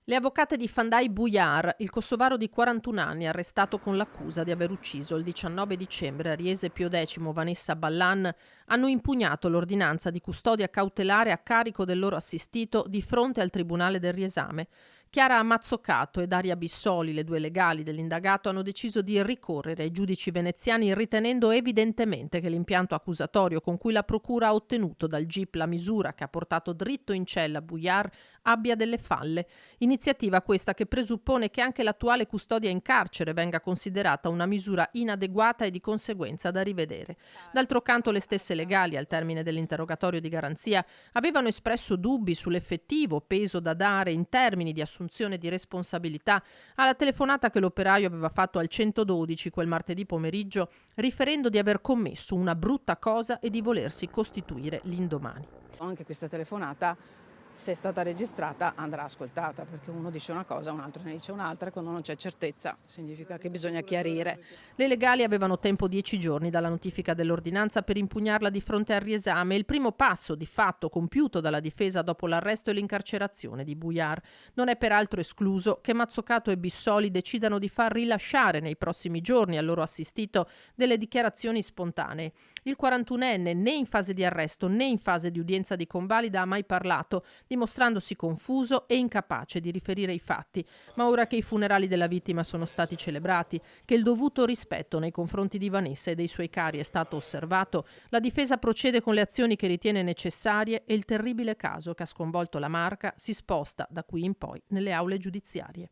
Le avvocate di Fandaj Bujar, il kosovaro di 41 anni arrestato con l'accusa di aver ucciso il 19 dicembre Ariese Pio X Vanessa Ballan, hanno impugnato l'ordinanza di custodia cautelare a carico del loro assistito di fronte al Tribunale del Riesame. Chiara Mazzoccato e Daria Bissoli, le due legali dell'indagato, hanno deciso di ricorrere ai giudici veneziani ritenendo evidentemente che l'impianto accusatorio con cui la procura ha ottenuto dal GIP la misura che ha portato dritto in cella Bujar abbia delle falle. Iniziativa questa che presuppone che anche l'attuale custodia in carcere venga considerata una misura inadeguata e di conseguenza da rivedere. D'altro canto le stesse legali, al termine dell'interrogatorio di garanzia, avevano espresso dubbi sull'effettivo peso da dare in termini di assunzione di responsabilità alla telefonata che l'operaio aveva fatto al 112 quel martedì pomeriggio, riferendo di aver commesso una brutta cosa e di volersi costituire l'indomani. Anche questa telefonata, se è stata registrata, andrà ascoltata, perché uno dice una cosa, un altro ne dice un'altra, e quando non c'è certezza significa che bisogna chiarire. Le legali avevano tempo 10 giorni dalla notifica dell'ordinanza per impugnarla di fronte al riesame, il primo passo di fatto compiuto dalla difesa dopo l'arresto e l'incarcerazione di Bujar. Non è peraltro escluso che Mazzoccato e Bissoli decidano di far rilasciare nei prossimi giorni al loro assistito delle dichiarazioni spontanee. Il 41enne né in fase di arresto né in fase di udienza di convalida ha mai parlato, dimostrandosi confuso e incapace di riferire i fatti. Ma ora che i funerali della vittima sono stati celebrati, che il dovuto rispetto nei confronti di Vanessa e dei suoi cari è stato osservato, la difesa procede con le azioni che ritiene necessarie e il terribile caso che ha sconvolto la Marca si sposta da qui in poi nelle aule giudiziarie.